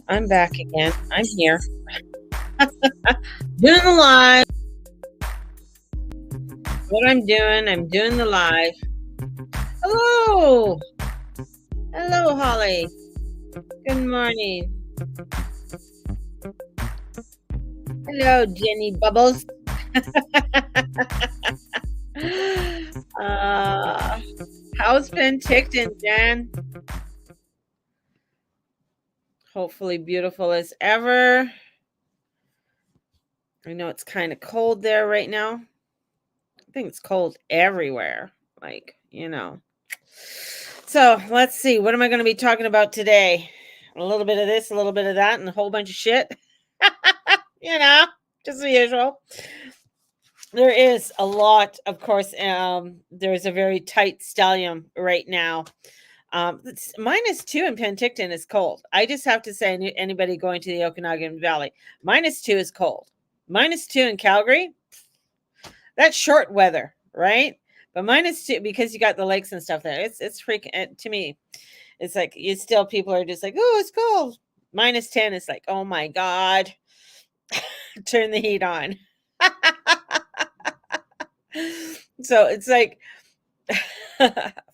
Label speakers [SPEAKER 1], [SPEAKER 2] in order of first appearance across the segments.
[SPEAKER 1] I'm back again. I'm here. Doing the live. What I'm doing the live. Hello. Hello, Holly. Good morning. Hello, Jenny Bubbles. uh, how's Penticton, Jan? Hopefully beautiful as ever. I know it's kind of cold there right now. I think it's cold everywhere. So let's see. What am I going to be talking about today? A little bit of this, a little bit of that, and a whole bunch of shit. you know, just the usual. There is a lot, of course. There's a very tight stellium right now. It's -2 in Penticton is cold. I just have to say, anybody going to the Okanagan Valley, -2 is cold. -2 in Calgary, that's short weather, right? But -2 because you got the lakes and stuff there. It's freaking to me. It's like people are just like, oh, it's cold. -10 is like, oh my god, turn the heat on. So it's like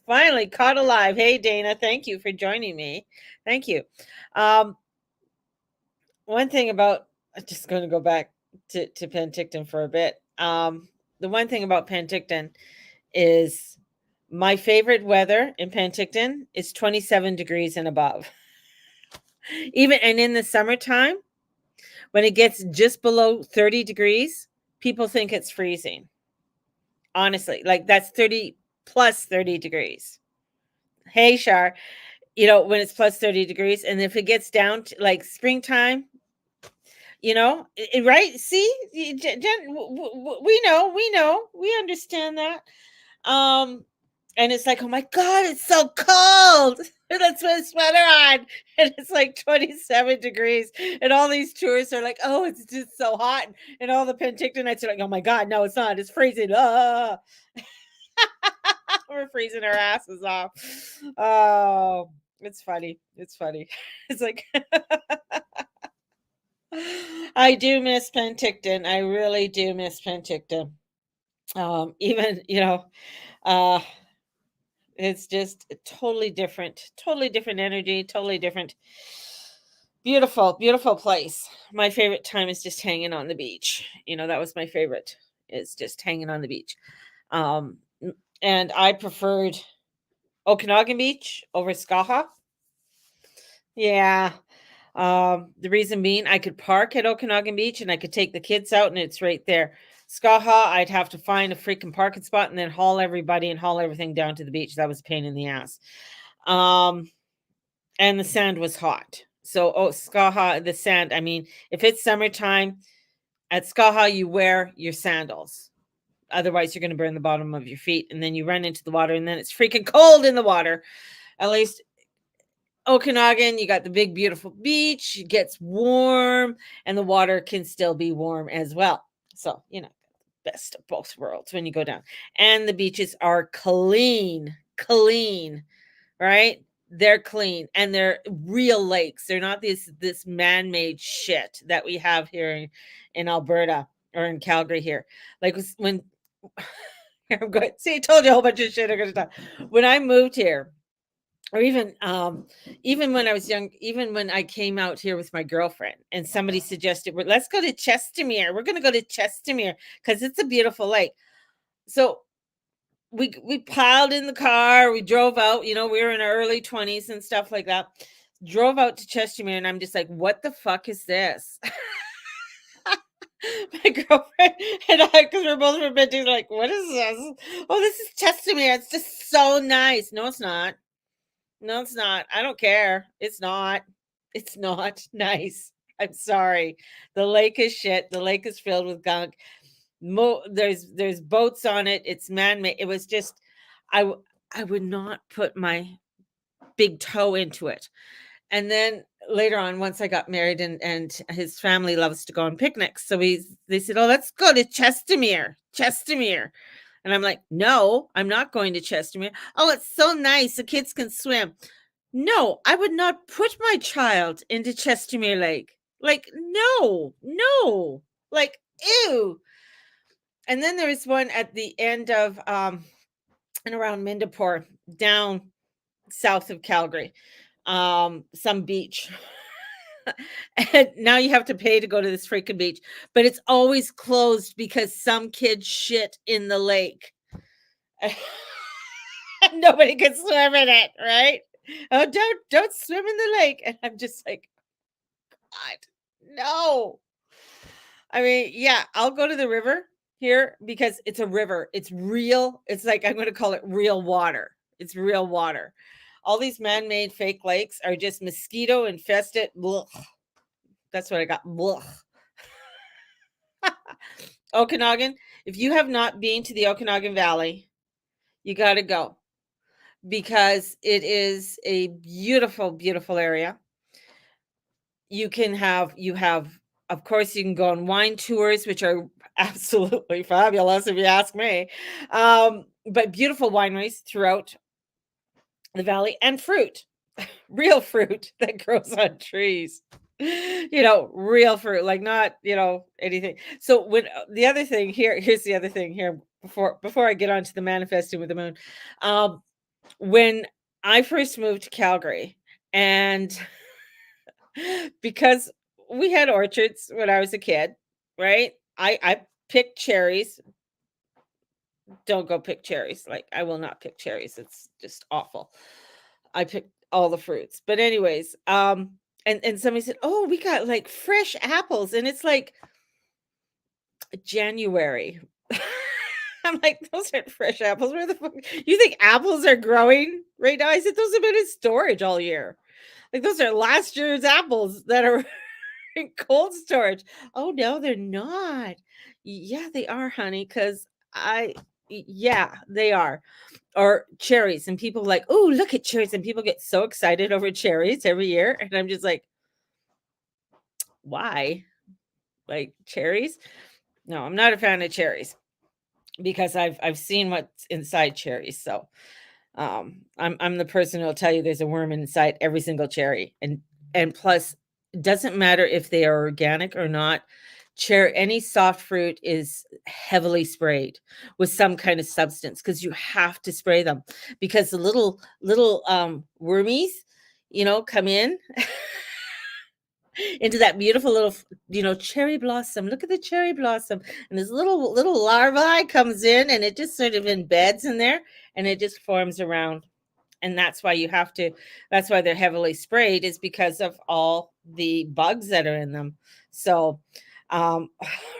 [SPEAKER 1] finally caught alive. Hey Dana, thank you for joining me. Thank you. One thing about I'm just going to go back to Penticton for a bit. The one thing about Penticton is my favorite weather in Penticton is 27 degrees and above. Even and in the summertime, when it gets just below 30 degrees, people think it's freezing. Honestly, like that's 30 plus 30 degrees. Hey, Shar, when it's plus 30 degrees, and if it gets down to like springtime, right? See, Jen, we know, we understand that. And it's like, oh my god, it's so cold. Let's put a sweater on, and it's like 27 degrees, and all these tourists are like, oh, it's just so hot, and all the Pentictonites are like, oh my god, no, it's not, it's freezing. We're freezing our asses off. Oh, it's funny. It's like I do miss Penticton. I really do miss Penticton. Even, uh it's just a totally different energy, totally different. Beautiful, beautiful place. My favorite time is just hanging on the beach. That was my favorite, is just hanging on the beach. Um, and I preferred Okanagan Beach over Skaha. Yeah. The reason being I could park at Okanagan Beach and I could take the kids out and it's right there. Skaha, I'd have to find a freaking parking spot and then haul everybody and haul everything down to the beach. That was a pain in the ass. And the sand was hot. So, Skaha, the sand, I mean, if it's summertime, at Skaha, you wear your sandals. Otherwise, you're going to burn the bottom of your feet. And then you run into the water and then it's freaking cold in the water. At least Okanagan, you got the big, beautiful beach. It gets warm and the water can still be warm as well. So, best of both worlds when you go down. And the beaches are clean, right? They're clean and they're real lakes. They're not this man-made shit that we have here in Alberta or in Calgary here. Like when I'm going, see, I told you a whole bunch of shit I'm gonna talk. When I moved here, or even when I was young, even when I came out here with my girlfriend and somebody suggested, let's go to Chestermere. We're gonna go to Chestermere because it's a beautiful lake. So we piled in the car, we drove out, we were in our early 20s and stuff like that. Drove out to Chestermere and I'm just like, what the fuck is this? My girlfriend and I, because we're both from Benton, like, what is this? Oh, this is Chestermere. It's just so nice. No, it's not. No, it's not. I don't care. It's not. It's not nice. I'm sorry. The lake is shit. The lake is filled with gunk. There's boats on it. It's man-made. It was just, I would not put my big toe into it. And then later on, once I got married and his family loves to go on picnics. So they said, oh, let's go to Chestermere. And I'm like, no, I'm not going to Chestermere. Oh, it's so nice. The kids can swim. No, I would not put my child into Chestermere Lake. Like, no, no. Like, ew. And then there is one at the end of and around Mindapore, down south of Calgary, some beach. And now you have to pay to go to this freaking beach, but it's always closed because some kid shit in the lake. Nobody can swim in it, right? Oh, don't swim in the lake. And I'm just like, God, no. I mean, yeah, I'll go to the river here because it's a river. It's real. It's like I'm going to call it real water. It's real water. All these man-made fake lakes are just mosquito infested. Blech. That's what I got. Blech. Okanagan. If you have not been to the Okanagan Valley, you got to go because it is a beautiful, beautiful area. You have, of course, you can go on wine tours, which are absolutely fabulous if you ask me. But beautiful wineries throughout the valley and fruit, real fruit that grows on trees. Real fruit, like not, anything. So when the other thing here's the other thing here before I get on to the manifesting with the moon. When I first moved to Calgary, and because we had orchards when I was a kid, right? I picked cherries. Don't go pick cherries. Like I will not pick cherries. It's just awful. I picked all the fruits. But anyways, and somebody said, "Oh, we got like fresh apples." And it's like January. I'm like, "Those aren't fresh apples. Where the fuck you think apples are growing right now?" I said, "Those have been in storage all year. Like those are last year's apples that are in cold storage." "Oh, no, they're not." "Yeah, they are, honey, because yeah, they are." Or cherries, and people like, "Oh, look at cherries," and people get so excited over cherries every year, and I'm just like, "Why? Like cherries?" No, I'm not a fan of cherries because I've seen what's inside cherries. So I'm the person who'll tell you there's a worm inside every single cherry. And plus, it doesn't matter if they are organic or not. Any soft fruit is heavily sprayed with some kind of substance because you have to spray them because the little wormies, come in into that beautiful little, cherry blossom. Look at the cherry blossom. And this little larvae comes in and it just sort of embeds in there and it just forms around. And that's why they're heavily sprayed, is because of all the bugs that are in them. So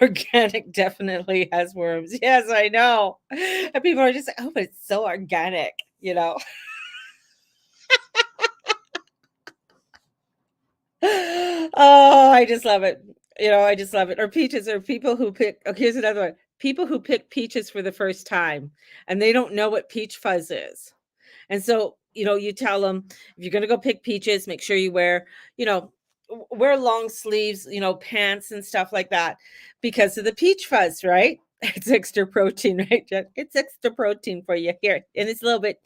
[SPEAKER 1] organic definitely has worms. Yes, I know. And people are just like, "Oh, but it's so organic." Oh, I just love it. I just love it. Or peaches, or people who pick. Okay, here's another one. People who pick peaches for the first time and they don't know what peach fuzz is. And so, you tell them if you're going to go pick peaches, make sure you wear long sleeves, pants and stuff like that because of the peach fuzz, right? It's extra protein, right, Jen? It's extra protein for you here. And it's a little bit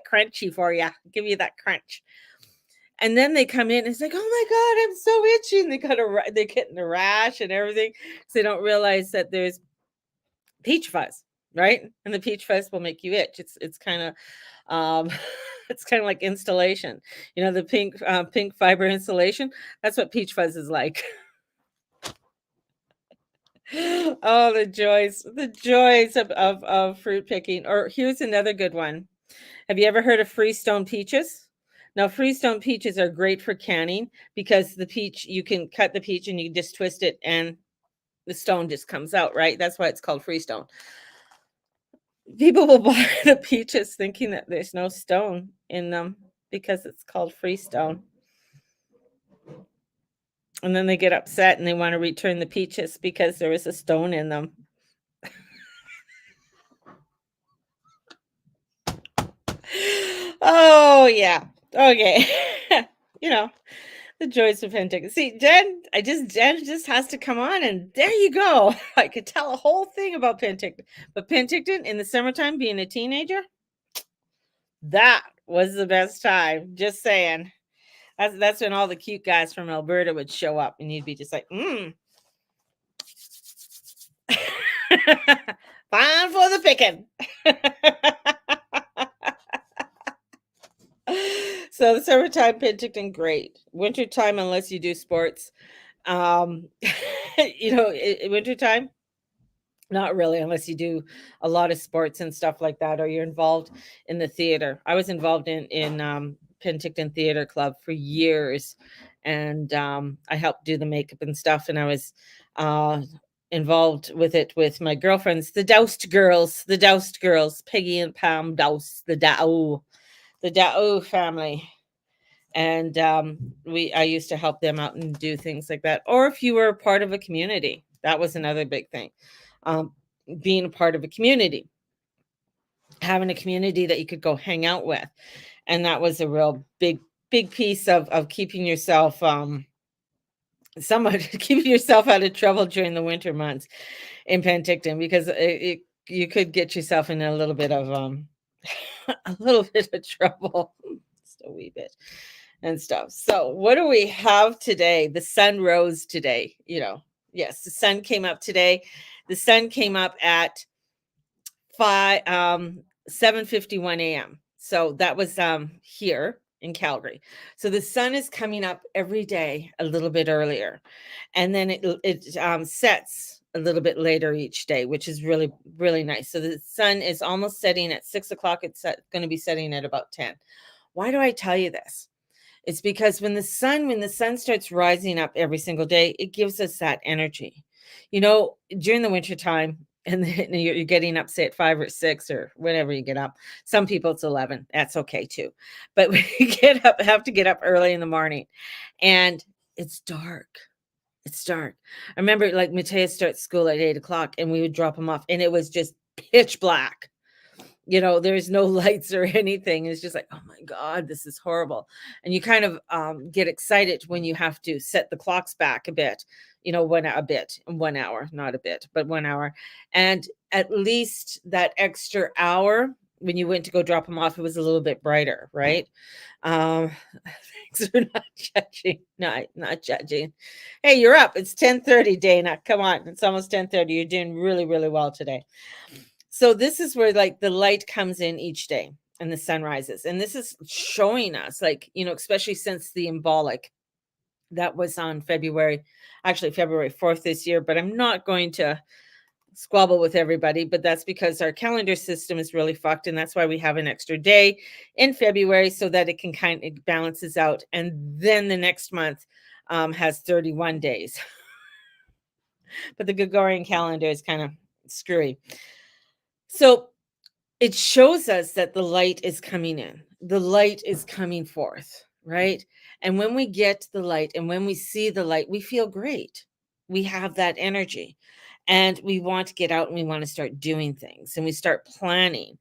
[SPEAKER 1] crunchy for you. Give you that crunch. And then they come in, and it's like, "Oh my God, I'm so itchy." And they get in a rash and everything. So they don't realize that there's peach fuzz, right? And the peach fuzz will make you itch. It's kind of it's kind of like installation. The pink fiber insulation. That's what peach fuzz is like. Oh, the joys of fruit picking. Or here's another good one. Have you ever heard of freestone peaches? Now, freestone peaches are great for canning because you can cut the peach and you just twist it and the stone just comes out, right? That's why it's called freestone. People will buy the peaches thinking that there's no stone in them because it's called freestone. And then they get upset and they want to return the peaches because there is a stone in them. Oh, yeah. Okay. you know, the joys of Penticton. See, Jen just has to come on, and there you go. I could tell a whole thing about Penticton. But Penticton in the summertime, being a teenager, that was the best time. Just saying. That's when all the cute guys from Alberta would show up, and you'd be just like, fine for the picking. So the summertime, Penticton, great. Wintertime, unless you do sports, wintertime, not really, unless you do a lot of sports and stuff like that, or you're involved in the theater. I was involved in Penticton Theater Club for years, and I helped do the makeup and stuff, and I was involved with it with my girlfriends, the Doused girls, Peggy and Pam Douse, the Dao family. And I used to help them out and do things like that. Or if you were a part of a community, that was another big thing. Being a part of a community, having a community that you could go hang out with, and that was a real big piece of keeping yourself somewhat keeping yourself out of trouble during the winter months in Penticton, because you could get yourself in a little bit of a little bit of trouble, just a wee bit and stuff. So what do we have today? The sun rose today. Yes, the sun came up today. The sun came up at 7:51 a.m. So that was here in Calgary. So the sun is coming up every day a little bit earlier, and then it sets a little bit later each day, which is really, really nice. So the sun is almost setting at 6 o'clock. It's going to be setting at about 10. Why do I tell you this? It's because when the sun starts rising up every single day, it gives us that energy. During the winter time, and then you're getting up, say, at 5 or 6 or whenever you get up. Some people it's 11. That's okay too. But we have to get up early in the morning, and it's dark. It's dark. I remember, like, Mateus starts school at 8 o'clock, and we would drop him off, and it was just pitch black. There's no lights or anything. It's just like, oh my God, this is horrible. And you kind of get excited when you have to set the clocks back a bit, 1 hour, not a bit, but 1 hour. And at least that extra hour, when you went to go drop them off, it was a little bit brighter, right? Thanks for not judging. No, not judging. Hey, you're up. It's 10:30, Dana. Come on. It's almost 10:30. You're doing really, really well today. So this is where, like, the light comes in each day and the sun rises. And this is showing us, like, especially since the embolic that was on February 4th this year. But I'm not going to squabble with everybody, but that's because our calendar system is really fucked. And that's why we have an extra day in February, so that it can it balances out. And then the next month has 31 days. But the Gregorian calendar is kind of screwy. So it shows us that the light is coming in. The light is coming forth, right? And when we get the light and when we see the light, we feel great. We have that energy, and we want to get out and we want to start doing things, and we start planning.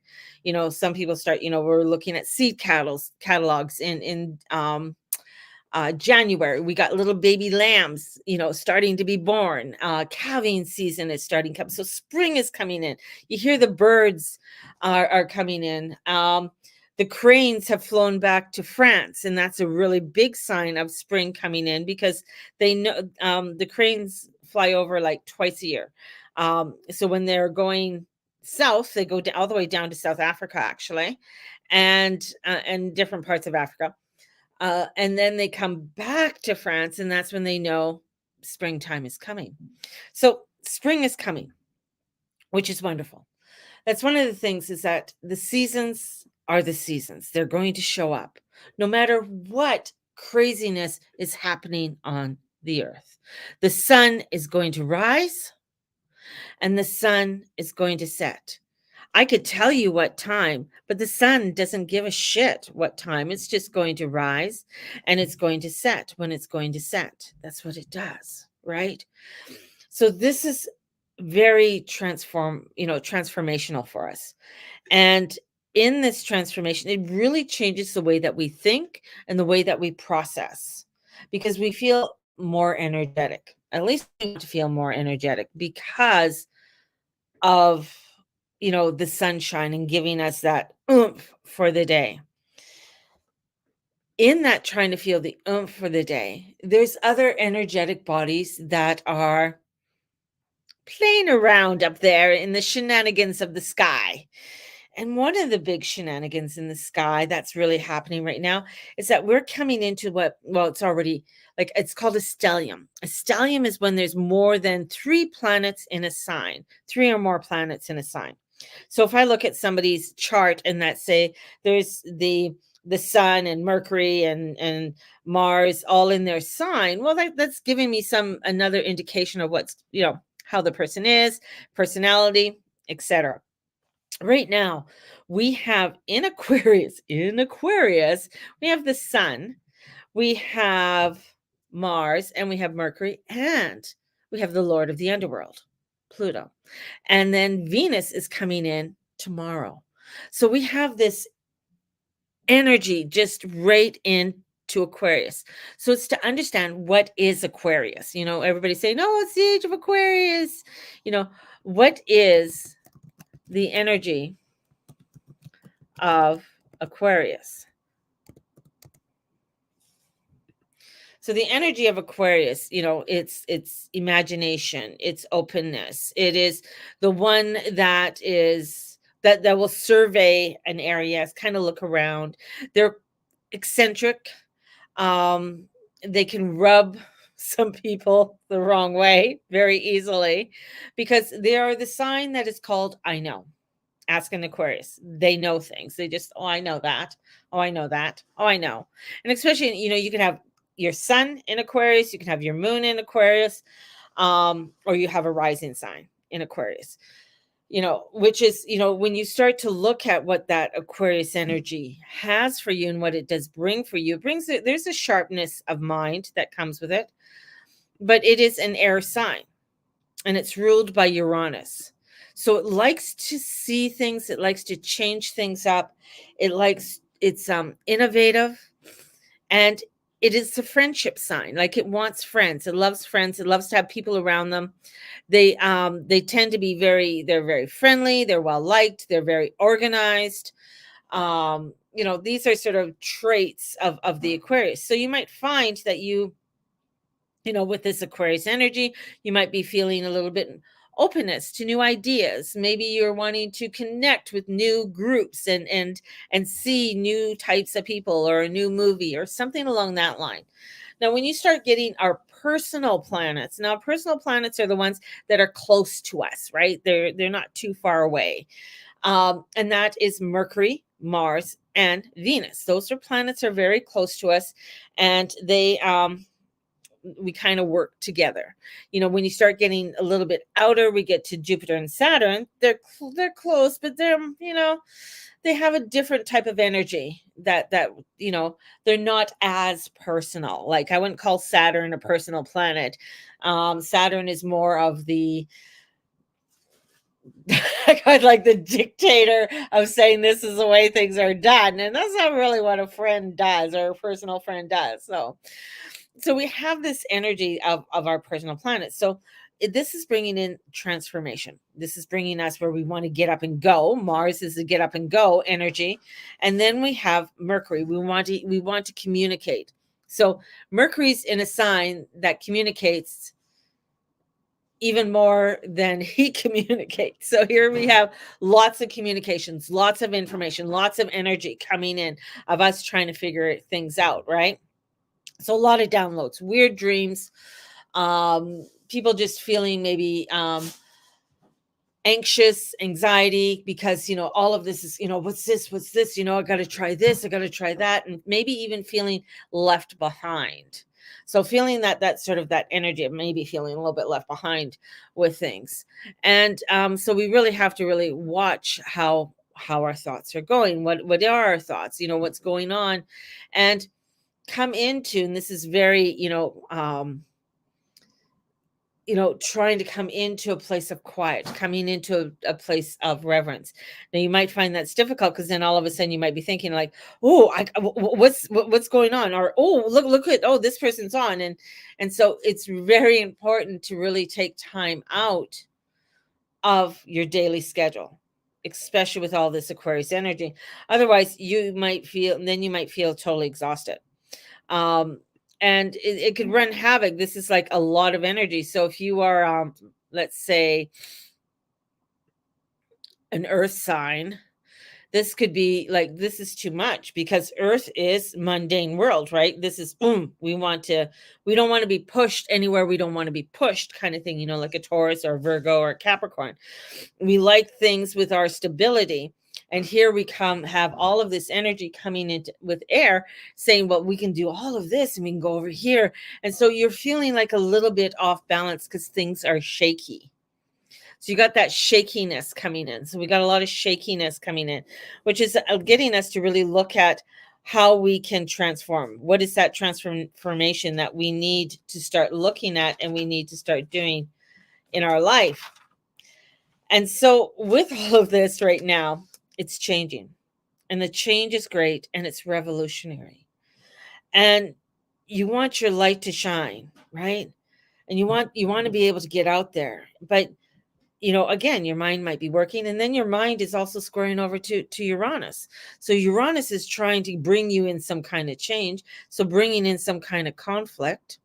[SPEAKER 1] Some people start, we're looking at seed catalogs in January. We got little baby lambs, starting to be born. Calving season is starting to come. So spring is coming in. You hear the birds are coming in. The cranes have flown back to France, and that's a really big sign of spring coming in, because they know the cranes fly over like twice a year. So when they're going south, they go all the way down to South Africa, actually, and different parts of Africa. And then they come back to France, and that's when they know springtime is coming. So spring is coming, which is wonderful. That's one of the things, is that the seasons are the seasons. They're going to show up no matter what craziness is happening on the earth. The sun is going to rise, and the sun is going to set. I could tell you what time, but the sun doesn't give a shit what time. It's just going to rise, and it's going to set when it's going to set. That's what it does, right? So this is very transformational for us. And in this transformation, it really changes the way that we think and the way that we process, because we feel more energetic. At least we want to feel more energetic because of the sunshine and giving us that oomph for the day. in that trying to feel the oomph for the day, there's other energetic bodies that are playing around up there in the shenanigans of the sky. And one of the big shenanigans in the sky that's really happening right now is that we're coming into what, well, it's already like it's called a stellium. A stellium is when there's more than three planets in a sign, three or more planets in a sign. So if I look at somebody's chart and that say there's the sun and Mercury and Mars all in their sign, well, that's giving me some another indication of what's, how the person is, personality, etc. Right now, we have in Aquarius, we have the sun, we have Mars, and we have Mercury, and we have the Lord of the Underworld, Pluto. And then Venus is coming in tomorrow. So we have this energy just right into Aquarius. So it's to understand what is Aquarius. Everybody say, no, it's the age of Aquarius. What is the energy of Aquarius? So the energy of Aquarius, it's imagination, it's openness. It is the one that will survey an area, kind of look around. They're eccentric. Um, they can rub some people the wrong way very easily because they are the sign that is called I know. Ask an Aquarius. They know things. They just, oh, I know that. Oh, I know that. Oh, I know. And especially, you can have your sun in Aquarius, you can have your moon in Aquarius, or you have a rising sign in Aquarius. Which is, when you start to look at what that Aquarius energy has for you and what it does bring for you, there's a sharpness of mind that comes with it, but it is an air sign and it's ruled by Uranus. So it likes to see things, it likes to change things up. It's innovative, and it is a friendship sign. Like it wants friends. It loves friends. It loves to have people around them. They tend to be they're very friendly, they're well liked, they're very organized. These are sort of traits of the Aquarius. So you might find that with this Aquarius energy, you might be feeling a little bit openness to new ideas. Maybe you're wanting to connect with new groups and see new types of people or a new movie or something along that line. Now, when you start getting our personal planets, now personal planets are the ones that are close to us, right? They're not too far away. And that is Mercury, Mars, and Venus. Those planets are very close to us, and we kind of work together. When you start getting a little bit outer, we get to Jupiter and Saturn. They're close, but they have a different type of energy that they're not as personal. Like I wouldn't call Saturn a personal planet. Saturn is more of the kind of like the dictator of saying this is the way things are done, and that's not really what a friend does or a personal friend does. So we have this energy of our personal planet. So this is bringing in transformation. This is bringing us where we want to get up and go. Mars is the get up and go energy. And then we have Mercury. We want to communicate. So Mercury's in a sign that communicates even more than he communicates. So here we have lots of communications, lots of information, lots of energy coming in of us trying to figure things out, right? So a lot of downloads, weird dreams, people just feeling maybe anxious, anxiety, because all of this is, what's this, I got to try this, I got to try that, and maybe even feeling left behind. So feeling that sort of that energy of maybe feeling a little bit left behind with things. And so we really have to really watch how our thoughts are going. What are our thoughts? What's going on, and come into, and this is very, trying to come into a place of quiet, coming into a place of reverence. Now you might find that's difficult because then all of a sudden you might be thinking like, oh, what's going on? Or, oh, look at, oh, this person's on. And so it's very important to really take time out of your daily schedule, especially with all this Aquarius energy. Otherwise you might feel totally exhausted. Um, and it could run havoc. This is like a lot of energy. So if you are, let's say, an earth sign, this could be like, this is too much, because earth is mundane world, right? This is we don't want to be pushed anywhere we don't want to be pushed, kind of thing, like a Taurus or Virgo or Capricorn. We like things with our stability. And here we have all of this energy coming into with air, saying, well, we can do all of this and we can go over here. And so you're feeling like a little bit off balance because things are shaky. So you got that shakiness coming in. So we got a lot of shakiness coming in, which is getting us to really look at how we can transform. What is that transformation that we need to start looking at and we need to start doing in our life? And so with all of this right now, it's changing. And the change is great and it's revolutionary. And you want your light to shine, right? And you want to be able to get out there. But again, your mind might be working, and then your mind is also squaring over to Uranus. So Uranus is trying to bring you in some kind of change, so bringing in some kind of conflict.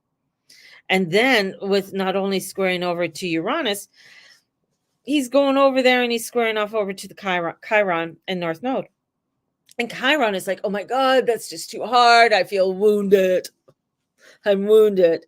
[SPEAKER 1] And then with not only squaring over to Uranus, he's going over there and he's squaring off over to the Chiron and North Node. And Chiron is like, oh my God, that's just too hard. I feel wounded. I'm wounded.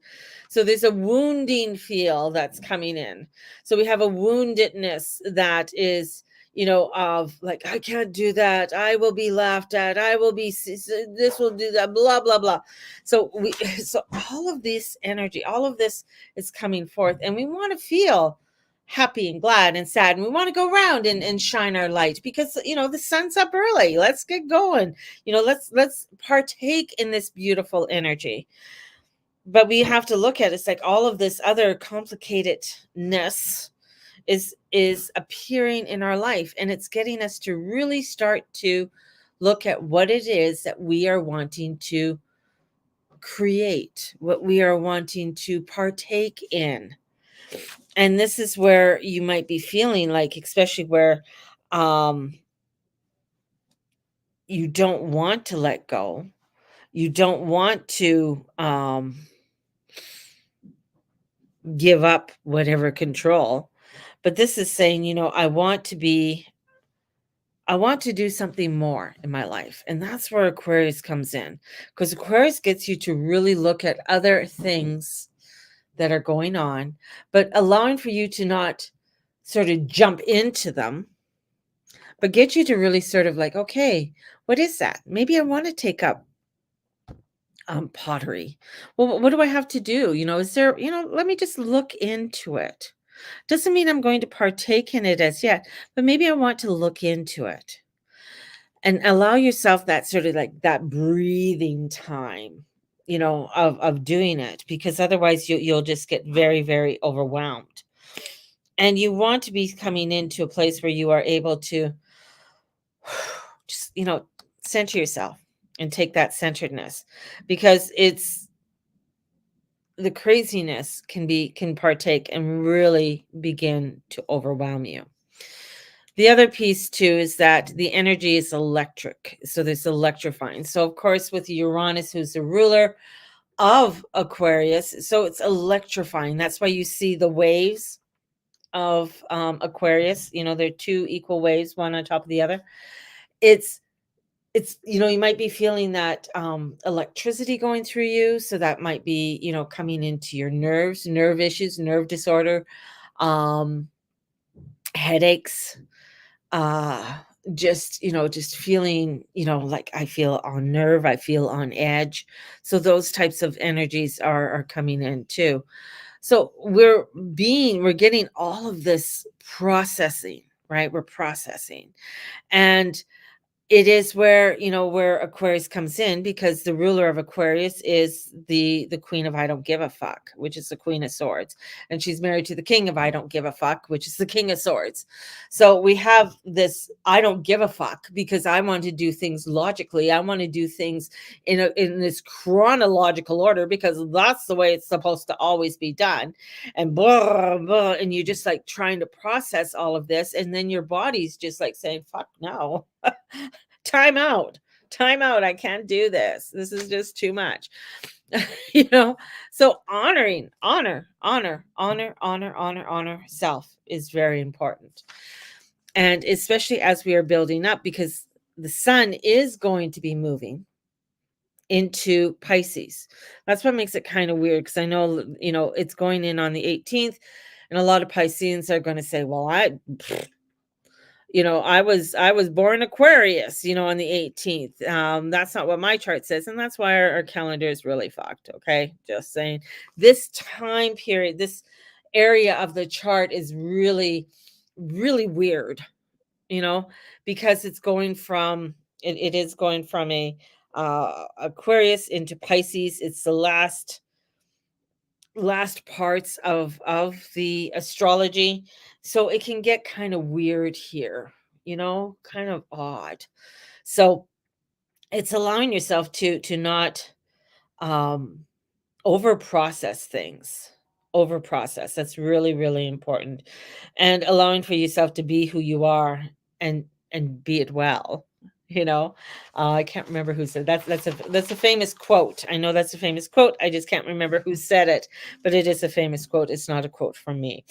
[SPEAKER 1] So there's a wounding feel that's coming in. So we have a woundedness that is, of like, I can't do that. I will be laughed at. I will be, this will do that, blah, blah, blah. So so all of this energy, all of this is coming forth, and we want to feel happy and glad and sad. And we want to go around and shine our light because, the sun's up early. Let's get going. Let's partake in this beautiful energy. But we have to look at it's like all of this other complicatedness is appearing in our life, and it's getting us to really start to look at what it is that we are wanting to create, what we are wanting to partake in. And this is where you might be feeling like, especially where you don't want to let go, you don't want to give up whatever control. But this is saying, I want to do something more in my life. And that's where Aquarius comes in, because Aquarius gets you to really look at other things that are going on, but allowing for you to not sort of jump into them, but get you to really sort of like, okay, what is that? Maybe I want to take up pottery. Well, what do I have to do? Is there, let me just look into it. Doesn't mean I'm going to partake in it as yet, but maybe I want to look into it and allow yourself that sort of like that breathing time, of doing it, because otherwise you'll just get very, very overwhelmed. And you want to be coming into a place where you are able to just, center yourself and take that centeredness, because it's the craziness can partake and really begin to overwhelm you. The other piece too is that the energy is electric. So there's electrifying. So of course with Uranus, who's the ruler of Aquarius, so it's electrifying. That's why you see the waves of Aquarius. They're two equal waves, one on top of the other. It's you might be feeling that electricity going through you. So that might be, coming into your nerves, nerve issues, nerve disorder, headaches, just feeling, like I feel on nerve, I feel on edge. So those types of energies are coming in too. So we're getting all of this processing, right? We're processing. And it is where, where Aquarius comes in, because the ruler of Aquarius is the queen of I don't give a fuck, which is the Queen of Swords. And she's married to the king of I don't give a fuck, which is the King of Swords. So we have this I don't give a fuck because I want to do things logically. I want to do things in this chronological order, because that's the way it's supposed to always be done. And blah, blah, and you're just like trying to process all of this. And then your body's just like saying, fuck no. Time out. Time out. I can't do this. This is just too much. You know, so honor self is very important. And especially as we are building up, because the sun is going to be moving into Pisces. That's what makes it kind of weird, because I know, it's going in on the 18th, and a lot of Pisceans are going to say, well, I was born Aquarius, on the 18th. That's not what my chart says, and that's why our calendar is really fucked. Okay, just saying. This time period, this area of the chart is really, really weird. Because it's going from it is going from a Aquarius into Pisces. It's the last parts of the astrology, so it can get kind of weird here, kind of odd. So it's allowing yourself to not um over process things. Over process, that's really, really important. And allowing for yourself to be who you are, and be it well. you know I can't remember who said that. That's a famous quote. I know that's a famous quote. I just can't remember who said it, but it is a famous quote. It's not a quote from me.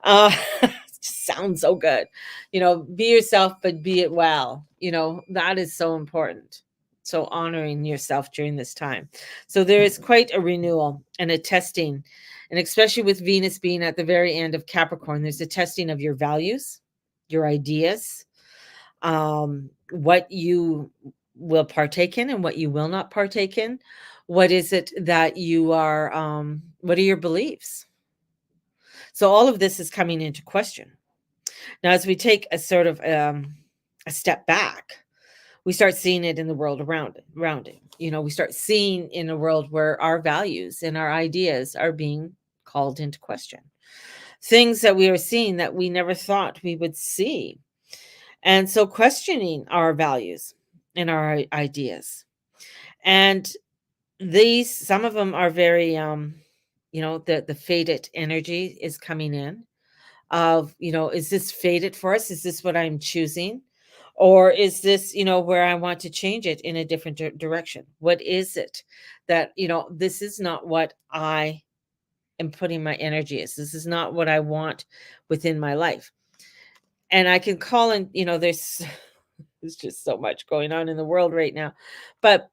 [SPEAKER 1] It just sounds so good. Be yourself, but be it well. That is so important. So honoring yourself during this time. So there is quite a renewal and a testing, and especially with Venus being at the very end of Capricorn, there's a testing of your values, your ideas, what you will partake in and what you will not partake in. What is it that you are, what are your beliefs? So all of this is coming into question. Now, as we take a sort of a step back, we start seeing it in the world around it. We start seeing in a world where our values and our ideas are being called into question. Things that we are seeing that we never thought we would see. And so questioning our values and our ideas. And some of them are very, the fated energy is coming in of, is this fated for us? Is this what I'm choosing? Or is this, where I want to change it in a different direction? What is it that, this is not what I am putting my energy is. This is not what I want within my life. And I can call in, there's just so much going on in the world right now. But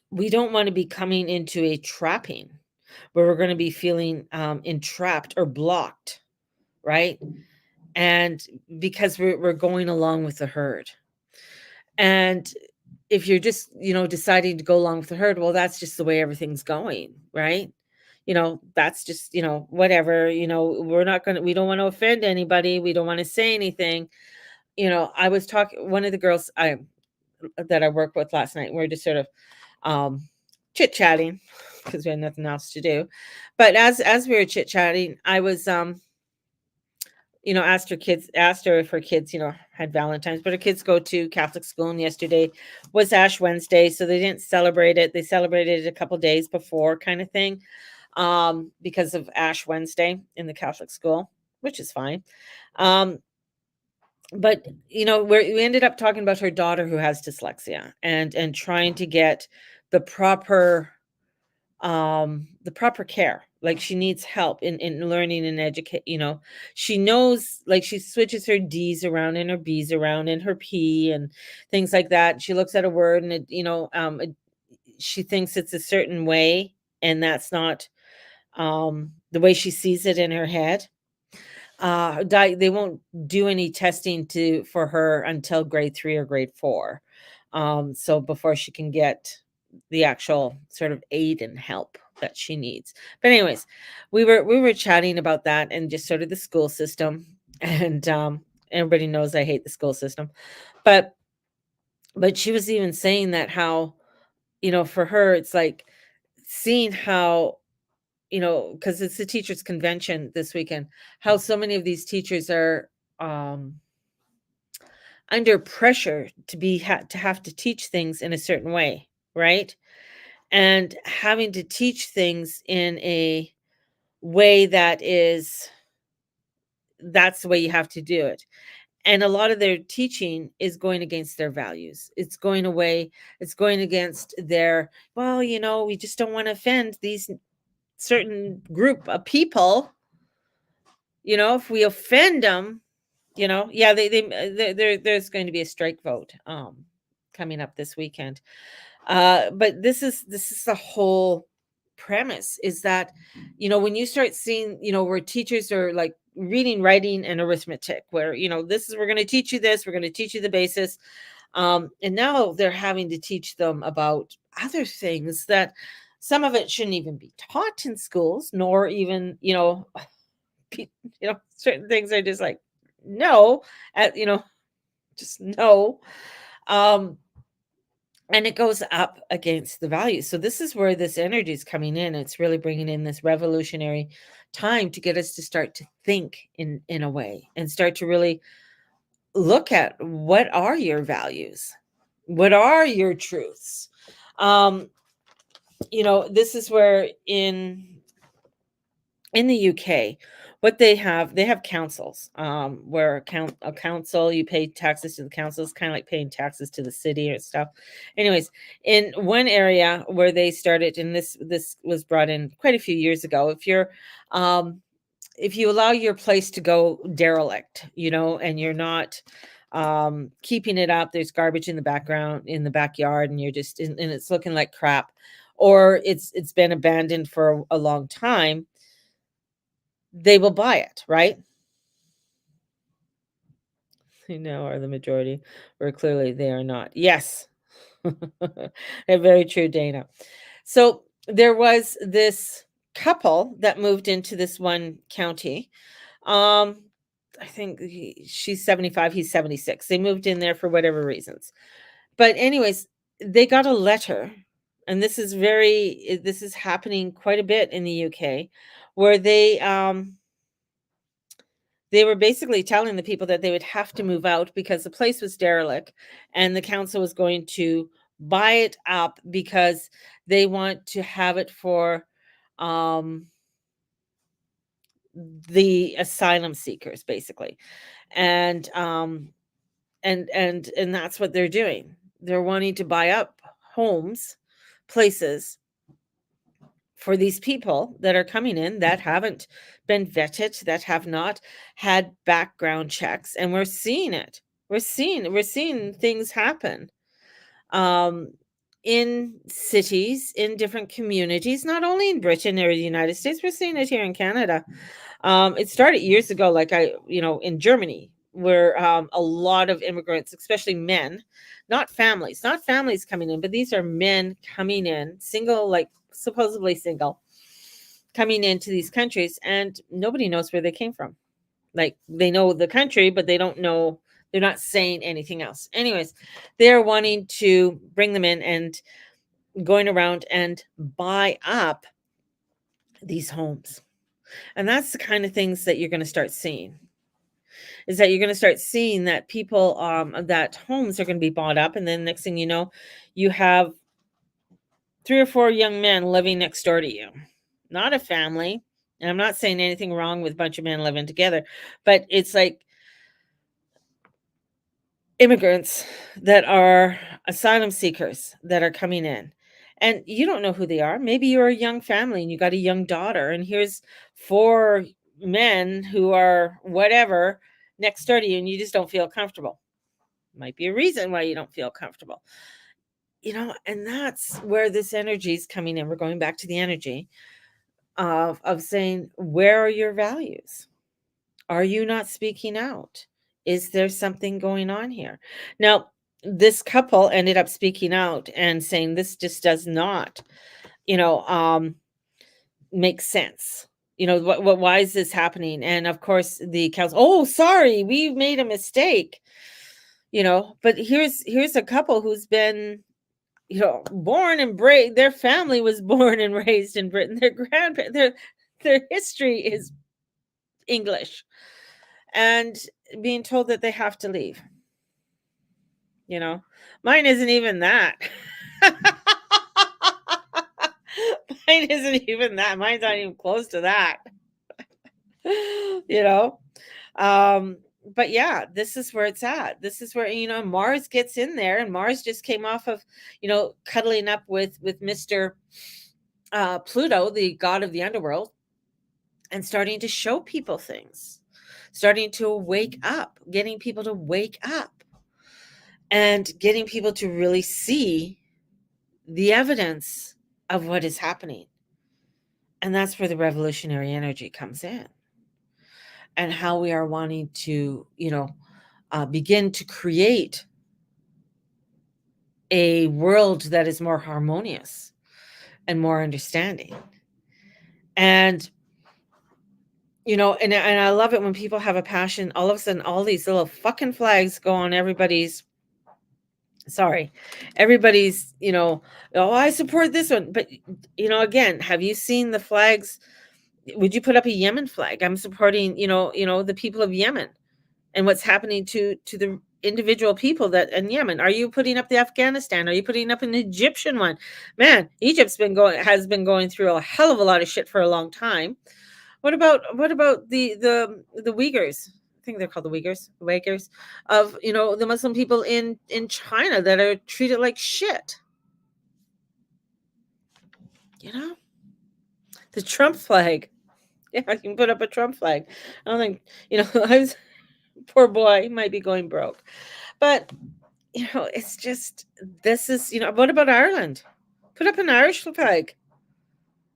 [SPEAKER 1] we don't want to be coming into a trapping where we're going to be feeling entrapped or blocked, right? And because we're going along with the herd. And if you're just, deciding to go along with the herd, well, that's just the way everything's going, right? That's just, whatever, we don't want to offend anybody. We don't want to say anything. I was talking, one of the girls that I worked with last night, we were just sort of chit-chatting because we had nothing else to do. But as we were chit-chatting, I was asked her if her kids, had Valentine's, but her kids go to Catholic school, and yesterday was Ash Wednesday, so they didn't celebrate it. They celebrated it a couple days before, kind of thing, because of Ash Wednesday in the Catholic school, which is fine. But we ended up talking about her daughter who has dyslexia, and trying to get the proper care. Like, she needs help in learning and educate. She knows, like, she switches her D's around and her B's around and her P and things like that. She looks at a word and she thinks it's a certain way, and that's not the way she sees it in her head. They won't do any testing for her until grade 3 or grade 4. So before she can get the actual sort of aid and help that she needs. But anyways, we were chatting about that and just sort of the school system. And everybody knows I hate the school system. But she was even saying that how, for her, it's like seeing how, because it's the teachers convention this weekend, how so many of these teachers are under pressure to have to teach things in a certain way, right? And having to teach things in a way that's the way you have to do it. And a lot of their teaching is going against their values. It's going away. It's going against their, well, we just don't want to offend these certain group of people. If we offend them, yeah, there's going to be a strike vote coming up this weekend. But this is the whole premise, is that when you start seeing where teachers are like reading, writing, and arithmetic, where this is, we're going to teach you this, we're going to teach you the basis, and now they're having to teach them about other things that some of it shouldn't even be taught in schools, nor even certain things are just like no, just no. um and it goes up against the values. So this is where this energy is coming in. It's really bringing in this revolutionary time to get us to start to think in a way, and start to really look at, what are your values, what are your truths. This is where in the UK, what they have councils, where a council, you pay taxes to the council. It's kind of like paying taxes to the city or stuff. Anyways, in one area where they started, and this was brought in quite a few years ago, if you allow your place to go derelict, and you're not keeping it up, there's garbage in the background, in the backyard, and you're just and it's looking like crap, or it's been abandoned for a long time, they will buy it, right? They now are the majority, where clearly they are not. Yes. Very true, Dana. So there was this couple that moved into this one county. Um, I think she's 75, he's 76. They moved in there for whatever reasons. But anyways, they got a letter, and this is happening quite a bit in the UK, where they were basically telling the people that they would have to move out because the place was derelict, and the council was going to buy it up because they want to have it for um, the asylum seekers, basically. And that's what they're doing. They're wanting to buy up homes, places for these people that are coming in, that haven't been vetted, that have not had background checks, and we're seeing it. We're seeing things happen um, in cities, in different communities, not only in Britain or the United States. We're seeing it here in Canada. It started years ago, like in Germany, where a lot of immigrants, especially men, not families coming in, but these are men coming in, single, like supposedly single, coming into these countries, and nobody knows where they came from. Like, they know the country, but they don't know. They're not saying anything else. Anyways, they're wanting to bring them in and going around and buy up these homes. And that's the kind of things that you're going to start seeing, is that you're going to start seeing that people, that homes are going to be bought up. And then next thing you know, you have 3 or 4 young men living next door to you, not a family. And I'm not saying anything wrong with a bunch of men living together, but it's like immigrants that are asylum seekers that are coming in, and you don't know who they are. Maybe you're a young family and you got a young daughter, and here's 4 men who are whatever next door to you, and you just don't feel comfortable. Might be a reason why you don't feel comfortable. And that's where this energy is coming in. We're going back to the energy of saying, where are your values? Are you not speaking out? Is there something going on here? Now, this couple ended up speaking out and saying, this just does not, you know, um, make sense. Why is this happening? And of course, the council, oh, sorry, we made a mistake. But here's a couple who's been, born and raised. Their family was born and raised in Britain. Their grandparents, their history is English, and being told that they have to leave. Mine isn't even that. Mine isn't even that. Mine's not even close to that. you know um but yeah, this is where it's at. This is where, Mars gets in there, and Mars just came off of, cuddling up with Mr. Pluto, the god of the underworld, and starting to show people things, starting to wake up, getting people to wake up, and getting people to really see the evidence of what is happening. And that's where the revolutionary energy comes in, and how we are wanting to, begin to create a world that is more harmonious and more understanding. And and I love it when people have a passion. All of a sudden, all these little fucking flags go on everybody's oh, I support this one. But again, have you seen the flags? Would you put up a Yemen flag? I'm supporting, the people of Yemen and what's happening to the individual people that in Yemen. Are you putting up the Afghanistan? Are you putting up an Egyptian one? Man, Egypt's has been going through a hell of a lot of shit for a long time. What about the Uyghurs? I think they're called the Uyghurs of the Muslim people in China that are treated like shit. The Trump flag. Yeah, I can put up a Trump flag. I don't think I was poor boy might be going broke, but it's just this is what about Ireland? Put up an Irish flag.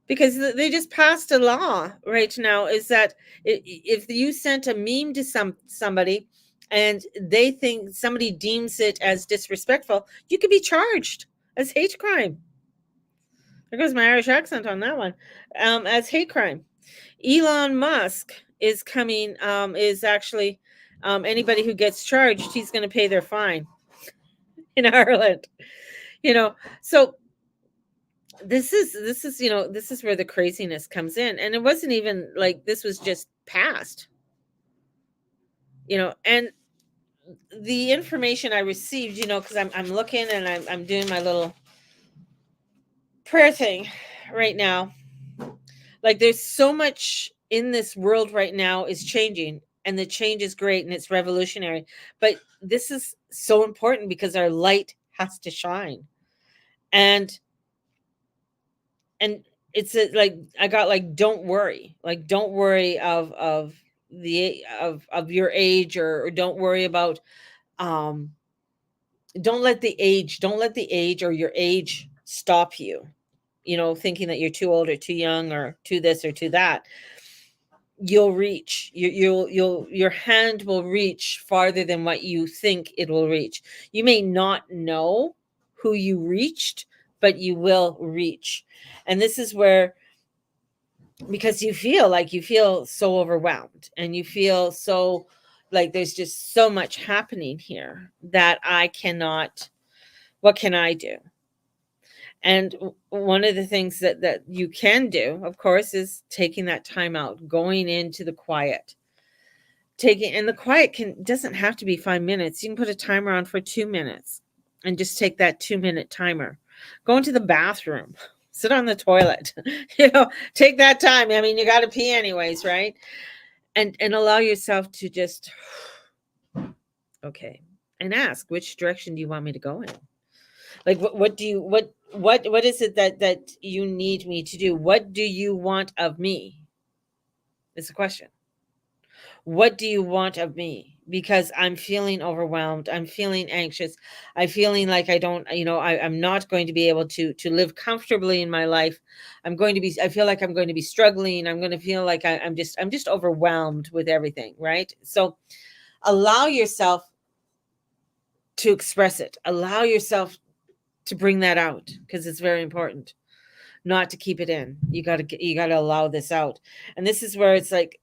[SPEAKER 1] Because they just passed a law right now, is that if you sent a meme to somebody and they think somebody deems it as disrespectful, you could be charged as hate crime. There goes my Irish accent on that one. As hate crime. Elon Musk is coming, is actually anybody who gets charged, he's going to pay their fine in Ireland. So this is where the craziness comes in. And it wasn't even like this was just passed, and the information I received, because I'm looking and I'm doing my little prayer thing right now. Like there's so much in this world right now is changing, and the change is great and it's revolutionary. But this is so important because our light has to shine. And it's like I got like don't worry of your age, or don't worry about don't let the age or your age stop you, thinking that you're too old or too young or too this or too that. You'll reach, your hand will reach farther than what you think it will reach. You may not know who you reached, but you will reach. And this is where, because you feel so overwhelmed, and you feel so like there's just so much happening here that what can I do? And one of the things that you can do, of course, is taking that time out, going into the quiet. And the quiet doesn't have to be 5 minutes. You can put a timer on for 2 minutes and just take that 2-minute timer. Go into the bathroom, sit on the toilet, take that time. I mean, you got to pee anyways, right? And allow yourself to just, okay, and ask, which direction do you want me to go in? Like, what is it that you need me to do? What do you want of me? It's a question. What do you want of me? Because I'm feeling overwhelmed. I'm feeling anxious. I'm feeling like I don't, I'm not going to be able to live comfortably in my life. I feel like I'm going to be struggling. I'm going to feel like I'm just overwhelmed with everything. Right. So allow yourself to express it. Allow yourself to bring that out, because it's very important not to keep it in. You got to allow this out. And this is where it's like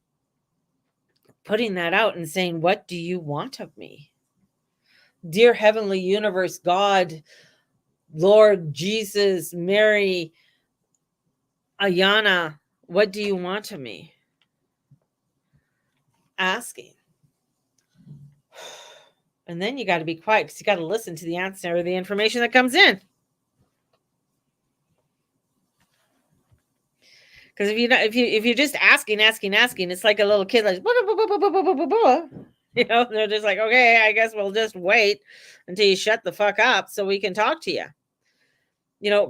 [SPEAKER 1] putting that out and saying, what do you want of me? Dear Heavenly Universe, God, Lord, Jesus, Mary, Ayana, what do you want of me? Asking. And then you got to be quiet, because you got to listen to the answer or the information that comes in. Because if you're just asking, it's like a little kid, like, blah, blah, blah, blah, blah, blah, blah, blah. They're just like, okay, I guess we'll just wait until you shut the fuck up so we can talk to you.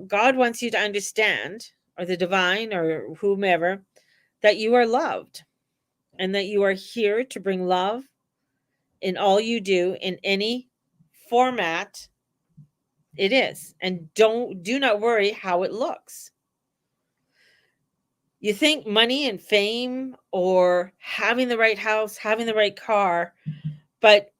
[SPEAKER 1] God wants you to understand, or the divine or whomever, that you are loved and that you are here to bring love in all you do, in any format it is. And do not worry how it looks. You think money and fame or having the right house, having the right car, but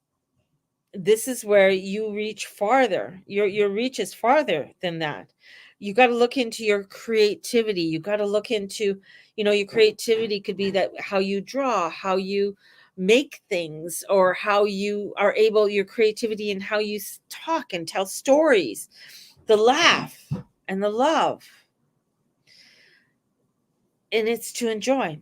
[SPEAKER 1] this is where you reach farther. Your reach is farther than that. You got to look into your creativity. You got to look into, your creativity could be that how you draw, how you make things, or how you are able, your creativity and how you talk and tell stories, the laugh and the love. And it's to enjoy.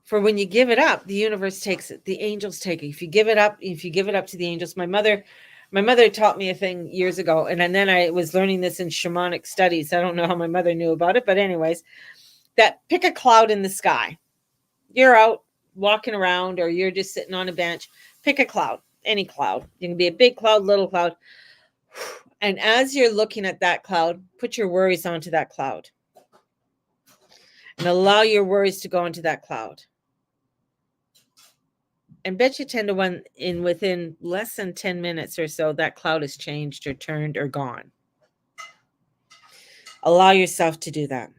[SPEAKER 1] For when you give it up, the universe takes it. The angels take it. If you give it up to the angels, my mother taught me a thing years ago, and then I was learning this in shamanic studies. I don't know how my mother knew about it, but anyways, that pick a cloud in the sky. You're out walking around, or you're just sitting on a bench. Pick a cloud, any cloud. You can be a big cloud, little cloud. And as you're looking at that cloud, put your worries onto that cloud. And allow your worries to go into that cloud. And bet you 10 to 1 within less than 10 minutes or so, that cloud has changed or turned or gone. Allow yourself to do that.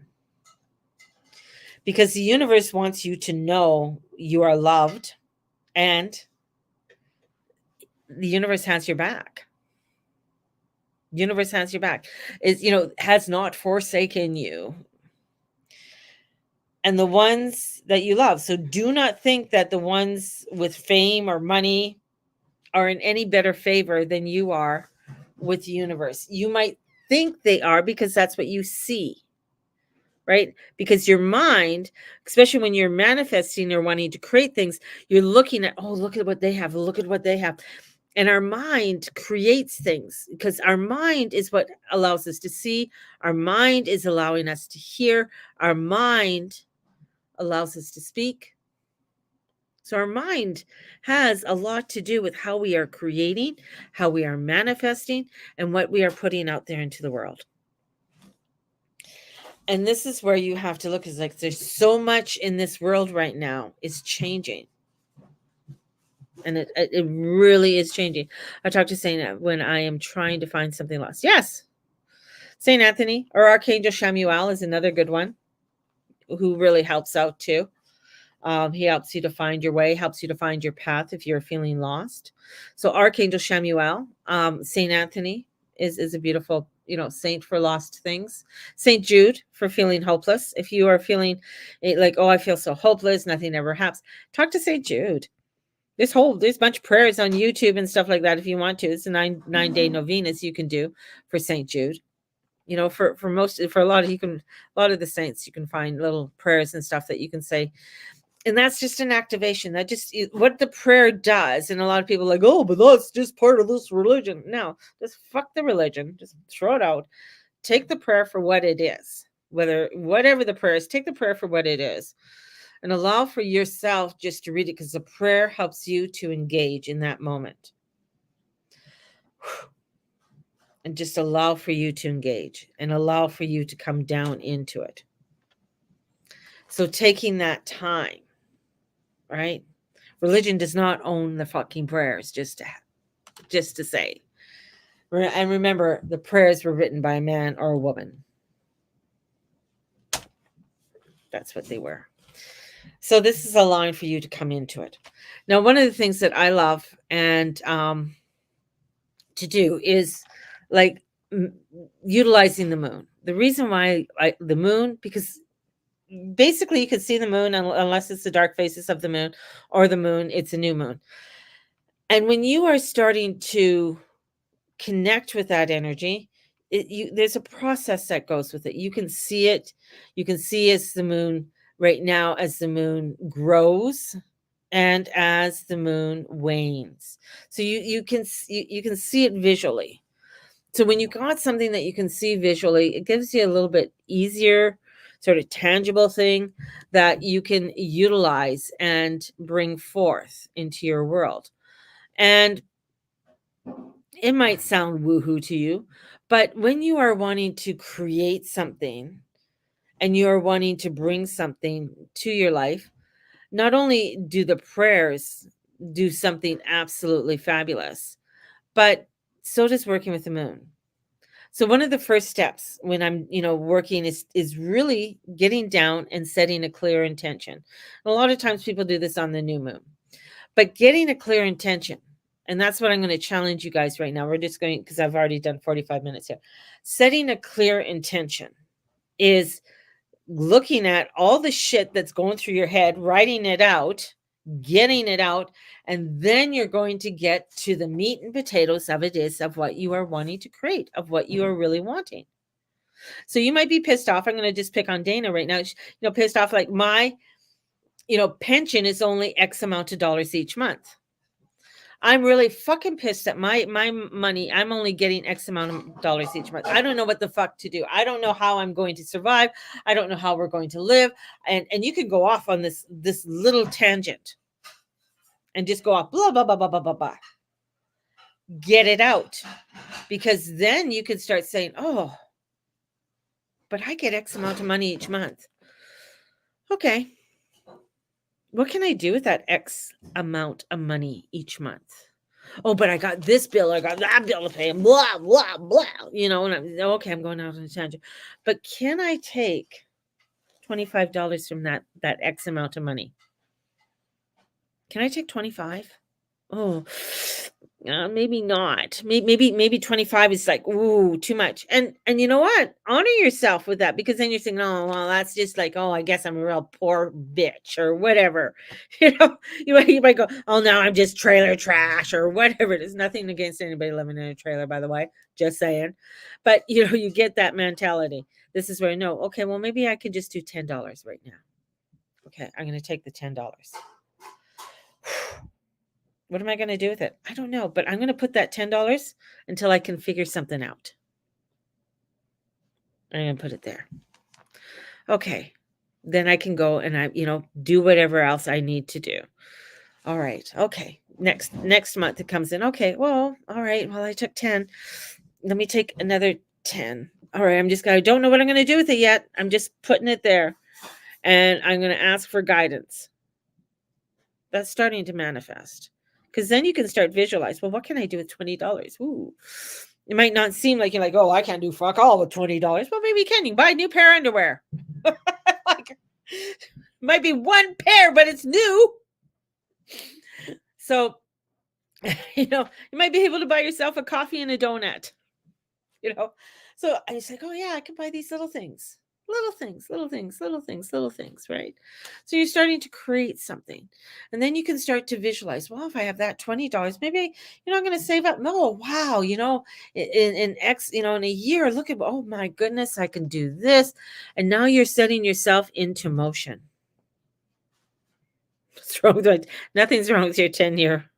[SPEAKER 1] Because the universe wants you to know you are loved, and the universe has your back. Universe has your back. Has not forsaken you. And the ones that you love. So do not think that the ones with fame or money are in any better favor than you are with the universe. You might think they are because that's what you see, right? Because your mind, especially when you're manifesting or wanting to create things, you're looking at, oh, look at what they have. Look at what they have. And our mind creates things because our mind is what allows us to see. Our mind is allowing us to hear. Our mind allows us to speak. So our mind has a lot to do with how we are creating, how we are manifesting, and what we are putting out there into the world. And this is where you have to look. It's like there's so much in this world right now. It's changing. And it really is changing. I talked to Saint when I am trying to find something lost. Yes. Saint Anthony or Archangel Chamuel is another good one who really helps out too. He helps you to find your way, helps you to find your path if you're feeling lost. So Archangel Chamuel, Saint Anthony is a beautiful, saint for lost things. Saint Jude for feeling hopeless. If you are feeling like, oh, I feel so hopeless, nothing ever happens, talk to Saint Jude. There's a bunch of prayers on YouTube and stuff like that if you want to. It's a 9-day novenas you can do for Saint Jude. For a lot of the saints, you can find little prayers and stuff that you can say. And that's just an activation. That just what the prayer does. And a lot of people are like, oh, but that's just part of this religion. No, just fuck the religion. Just throw it out. Take the prayer for what it is. Whatever the prayer is, take the prayer for what it is. And allow for yourself just to read it, because the prayer helps you to engage in that moment. And just allow for you to engage and allow for you to come down into it. So taking that time, right? Religion does not own the fucking prayers, just to say. And remember, the prayers were written by a man or a woman. That's what they were. So this is allowing for you to come into it. Now, one of the things that I love and to do is like utilizing the moon. The reason why the moon, because basically you can see the moon unless it's the dark phases of the moon, or the moon, it's a new moon. And when you are starting to connect with that energy, there's a process that goes with it. You can see it. You can see as the moon right now, as the moon grows and as the moon wanes. So you can see it visually. So when you got something that you can see visually, it gives you a little bit easier sort of tangible thing that you can utilize and bring forth into your world. And it might sound woohoo to you, but when you are wanting to create something and you are wanting to bring something to your life, not only do the prayers do something absolutely fabulous, but so does working with the moon. So one of the first steps when I'm, working is really getting down and setting a clear intention. A lot of times people do this on the new moon. But getting a clear intention, and that's what I'm going to challenge you guys right now. We're just going, because I've already done 45 minutes here. Setting a clear intention is looking at all the shit that's going through your head, writing it out, getting it out, and then you're going to get to the meat and potatoes of it is of what you are wanting to create, of what you are really wanting. So you might be pissed off. I'm going to just pick on Dana right now. Pissed off like my, pension is only X amount of dollars each month. I'm really fucking pissed at my money. I'm only getting X amount of dollars each month. I don't know what the fuck to do. I don't know how I'm going to survive. I don't know how we're going to live. And you can go off on this little tangent and just go off blah blah blah blah blah blah blah. Get it out, because then you can start saying, "Oh, but I get X amount of money each month. Okay, what can I do with that X amount of money each month? Oh, but I got this bill, I got that bill to pay, blah, blah, blah, and I'm going out on a tangent. But can I take $25 from that X amount of money? Can I take 25? Oh, maybe not. Maybe 25 is like, ooh, too much. And you know what? Honor yourself with that, because then you're thinking, oh, well, that's just like, oh, I guess I'm a real poor bitch or whatever. You might go, oh, now I'm just trailer trash or whatever. It is nothing against anybody living in a trailer, by the way, just saying. But, you get that mentality. This is where I know, okay, well, maybe I could just do $10 right now. Okay, I'm going to take the $10. What am I going to do with it? I don't know, but I'm going to put that $10 until I can figure something out. I'm going to put it there. Okay. Then I can go and I, do whatever else I need to do. All right. Okay. Next month it comes in. Okay. Well, all right. Well, I took 10. Let me take another 10. All right. I don't know what I'm going to do with it yet. I'm just putting it there, and I'm going to ask for guidance. That's starting to manifest. Because then you can start visualize, well, what can I do with $20? Ooh, it might not seem like you're like, oh, I can't do fuck all with $20. Well, maybe you can. You buy a new pair of underwear. Might be one pair, but it's new. So, you might be able to buy yourself a coffee and a donut. So I was like, oh yeah, I can buy these little things. Little things, right? So you're starting to create something, and then you can start to visualize, well, if I have that $20, maybe I'm going to save up. No, wow, in X, in a year, look at, oh my goodness, I can do this. And now you're setting yourself into motion. What's wrong with it? Nothing's wrong with your 10-year.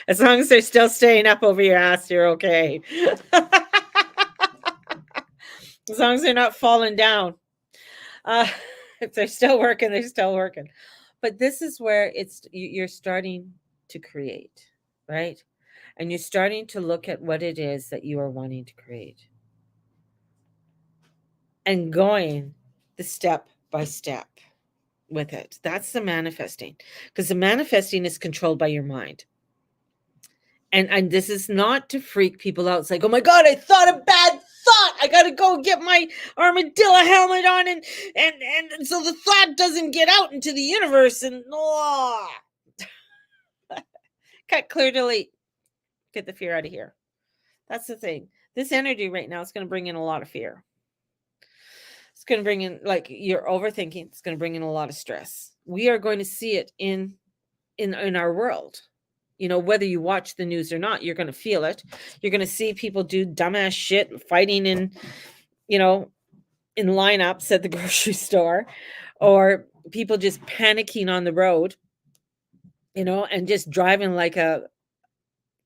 [SPEAKER 1] As long as they're still staying up over your ass, you're okay. As long as they're not falling down. If they're still working, they're still working. But this is where you're starting to create, right? And you're starting to look at what it is that you are wanting to create. And going the step by step with it. That's the manifesting. Because the manifesting is controlled by your mind. And this is not to freak people out. It's like, oh my God, I thought a bad thought. I gotta go get my armadillo helmet on, and so the thought doesn't get out into the universe. And cut, clear, delete. Get the fear out of here. That's the thing. This energy right now is going to bring in a lot of fear. It's going to bring in, like, you're overthinking. It's going to bring in a lot of stress. We are going to see it in our world. Whether you watch the news or not, you're going to feel it. You're going to see people do dumbass shit, fighting in lineups at the grocery store, or people just panicking on the road, and just driving like a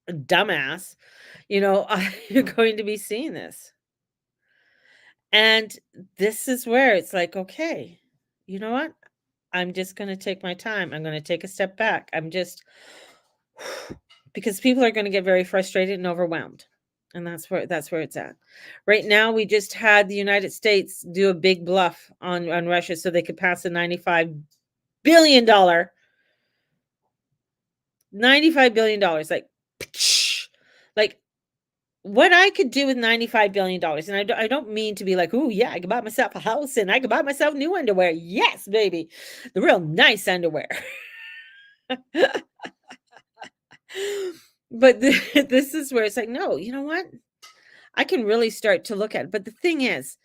[SPEAKER 1] dumbass. You're going to be seeing this. And this is where it's like, okay, you know what? I'm just going to take my time. I'm going to take a step back. I'm just because people are going to get very frustrated and overwhelmed. And that's where it's at. Right now, we just had the United States do a big bluff on Russia so they could pass a $95 billion $95 billion, like what I could do with $95 billion. And I don't mean to be like, oh yeah, I could buy myself a house and I could buy myself new underwear. Yes, baby, the real nice underwear. But this is where it's like, no, you know what? I can really start to look at it. But the thing is,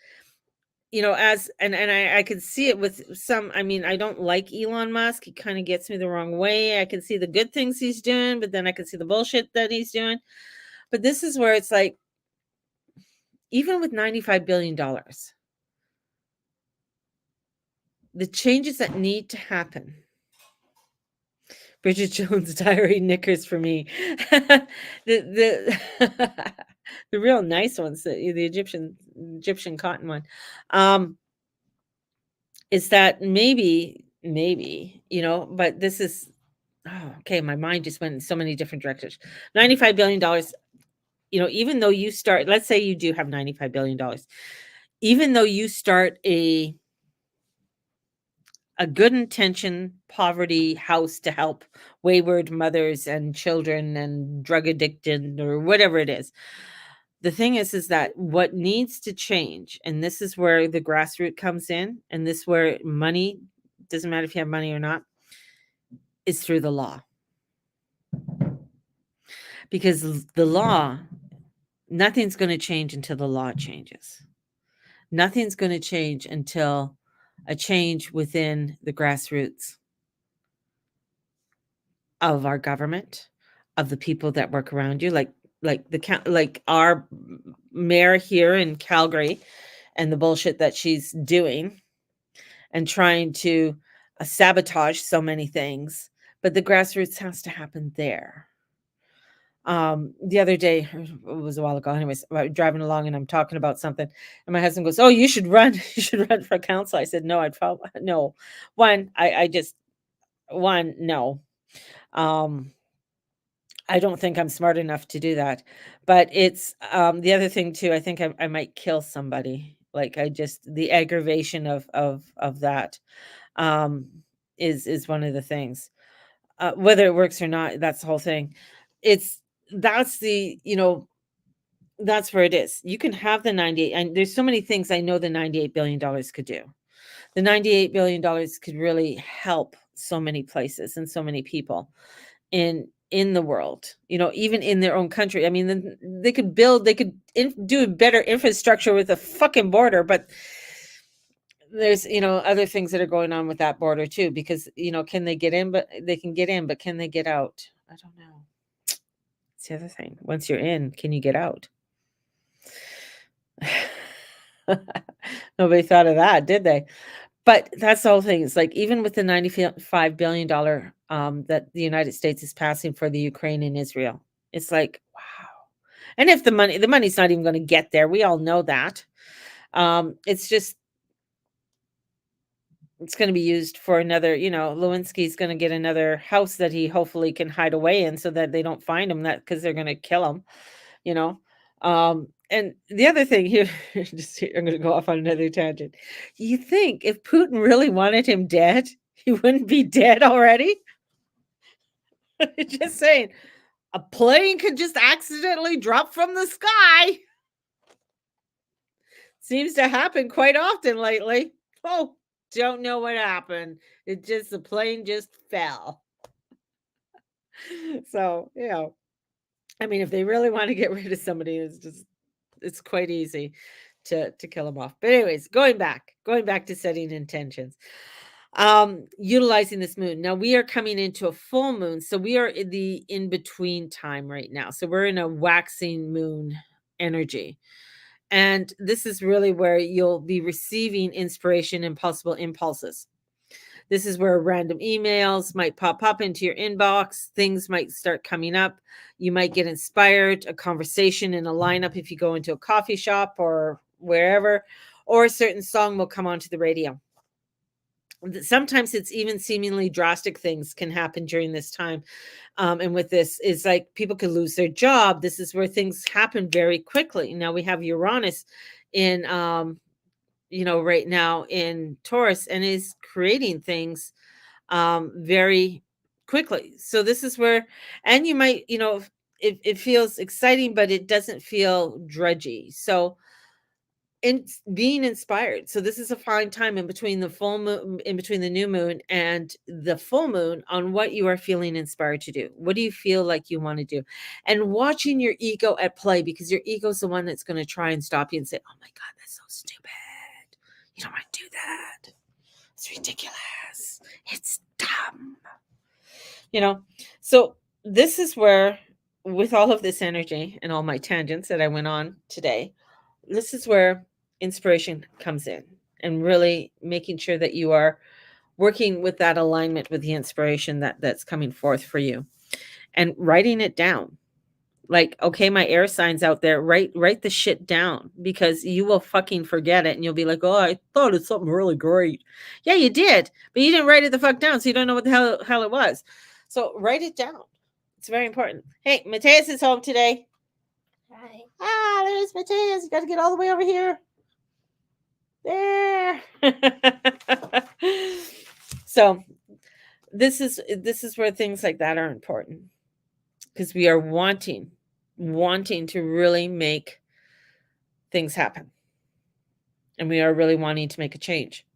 [SPEAKER 1] as and I could see it with some. I mean, I don't like Elon Musk. He kind of gets me the wrong way. I can see the good things he's doing, but then I can see the bullshit that he's doing. But this is where it's like, even with $95 billion, the changes that need to happen. Bridget Jones' Diary knickers for me. the the real nice ones, the Egyptian cotton one, is that maybe, but this is okay. My mind just went in so many different directions. $95 billion. Even though you start, let's say you do have $95 billion, even though you start a good intention poverty house to help wayward mothers and children and drug addicted or whatever it is. The thing is that what needs to change, and this is where the grassroots comes in, and this where money doesn't matter if you have money or not, is through the law. Because the law, nothing's going to change until the law changes. Nothing's going to change until a change within the grassroots of our government, of the people that work around you, like our mayor here in Calgary, and the bullshit that she's doing and trying to sabotage so many things. But the grassroots has to happen there. The other day, it was a while ago, anyways, I was driving along and I'm talking about something, and my husband goes, "Oh, you should run. You should run for council." I said, "No, I'd probably no. One, I just no. Um, I don't think I'm smart enough to do that. But it's the other thing too. I think I might kill somebody. Like I just the aggravation of that um, is one of the things. Whether it works or not, that's the whole thing. It's that's the that's where it is. You can have the 98, and there's so many things I know the $98 billion could do. The $98 billion could really help so many places and so many people in the world, even in their own country. I mean, then they could do better infrastructure with a fucking border, but there's other things that are going on with that border too, because can they get in? But they can get in, but can they get out? I don't know. It's the other thing. Once you're in, can you get out? Nobody thought of that, did they? But that's the whole thing. It's like even with the $95 billion that the United States is passing for the Ukraine and Israel, it's like, wow. And if the money's not even going to get there, we all know that. It's just it's going to be used for another. Lewinsky's going to get another house that he hopefully can hide away in, so that they don't find him. That because they're going to kill him. You know. And the other thing here, I'm going to go off on another tangent. You think if Putin really wanted him dead, he wouldn't be dead already? Just saying, a plane could just accidentally drop from the sky. Seems to happen quite often lately. Oh, don't know what happened. The plane just fell. So, I mean, if they really want to get rid of somebody, it's quite easy to kill them off. But anyways, going back to setting intentions. Utilizing this moon. Now we are coming into a full moon, so we are in the in between time right now. So we're in a waxing moon energy. And this is really where you'll be receiving inspiration and possible impulses. This is where random emails might pop up into your inbox. Things might start coming up. You might get inspired, a conversation in a lineup if you go into a coffee shop or wherever, or a certain song will come onto the radio. Sometimes it's even seemingly drastic things can happen during this time. And with this is like people could lose their job. This is where things happen very quickly. Now we have Uranus in, right now in Taurus, and is creating things very quickly. So this is where, and you might, it feels exciting, but it doesn't feel drudgy. So in being inspired. So this is a fine time in between the full moon, in between the new moon and the full moon, on what you are feeling inspired to do. What do you feel like you want to do? And watching your ego at play, because your ego is the one that's going to try and stop you and say, "Oh my God, that's so stupid. You don't want to do that. It's ridiculous. It's dumb." So this is where, with all of this energy and all my tangents that I went on today, this is where inspiration comes in, and really making sure that you are working with that alignment with the inspiration that's coming forth for you, and writing it down. Like, okay, my air signs out there, write the shit down, because you will fucking forget it, and you'll be like, "Oh, I thought it's something really great." Yeah, you did, but you didn't write it the fuck down, so you don't know what the hell it was. So write it down. It's very important. Hey, Mateus is home today.
[SPEAKER 2] Hi.
[SPEAKER 1] There's Mateus. You got to get all the way over here. There. So this is where things like that are important, because we are wanting to really make things happen, and we are really wanting to make a change.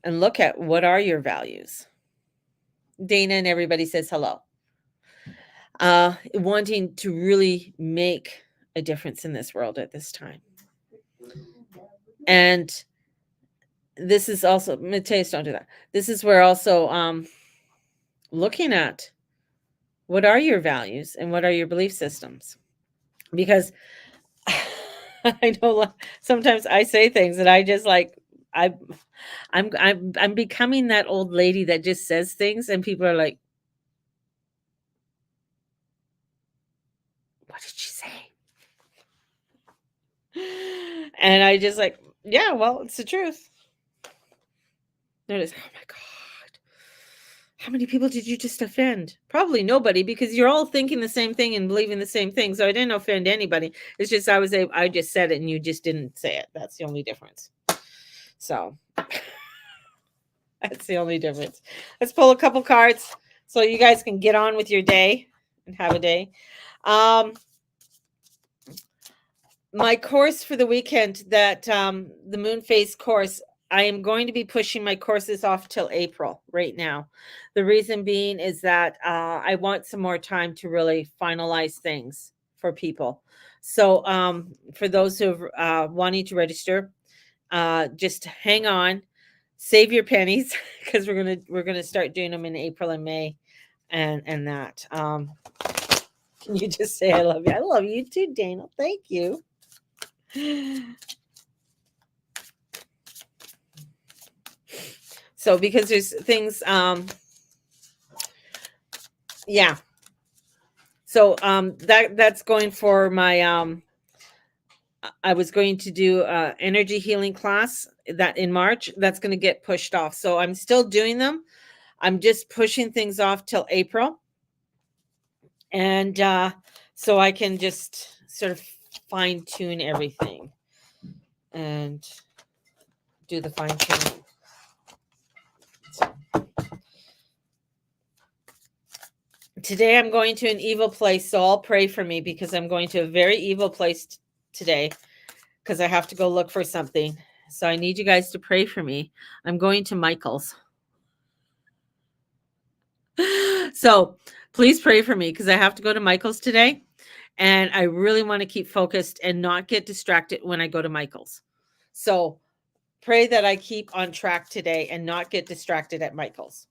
[SPEAKER 1] And look at, what are your values? Dana and everybody says hello. Wanting to really make a difference in this world at this time. And this is also, Mateus, don't do that. This is where also looking at, what are your values and what are your belief systems? Because I know sometimes I say things that I just like, I'm becoming that old lady that just says things and people are like, "What did she say?" And I just like, yeah, well, it's the truth. Notice, oh my God, how many people did you just offend? Probably nobody, because you're all thinking the same thing and believing the same thing. So I didn't offend anybody. It's just I just said it and you just didn't say it. That's the only difference. So that's the only difference. Let's pull a couple cards so you guys can get on with your day and have a day. My course for the weekend, that the moon phase course, I am going to be pushing my courses off till April right now. The reason being is that I want some more time to really finalize things for people. So for those who are wanting to register, just hang on, save your pennies, because we're gonna start doing them in April and May, and that. Can you just say I love you? I love you too, Dana. Thank you. So because there's things, yeah. So that's going for my I was going to do energy healing class that in March. That's going to get pushed off. So I'm still doing them. I'm just pushing things off till April. And so I can just sort of fine tune everything and do the fine tuning. So today I'm going to an evil place, so I'll pray for me, because I'm going to a very evil place today, because I have to go look for something. So I need you guys to pray for me. I'm going to Michael's. So please pray for me, because I have to go to Michael's today. And I really want to keep focused and not get distracted when I go to Michael's. So pray that I keep on track today and not get distracted at Michael's.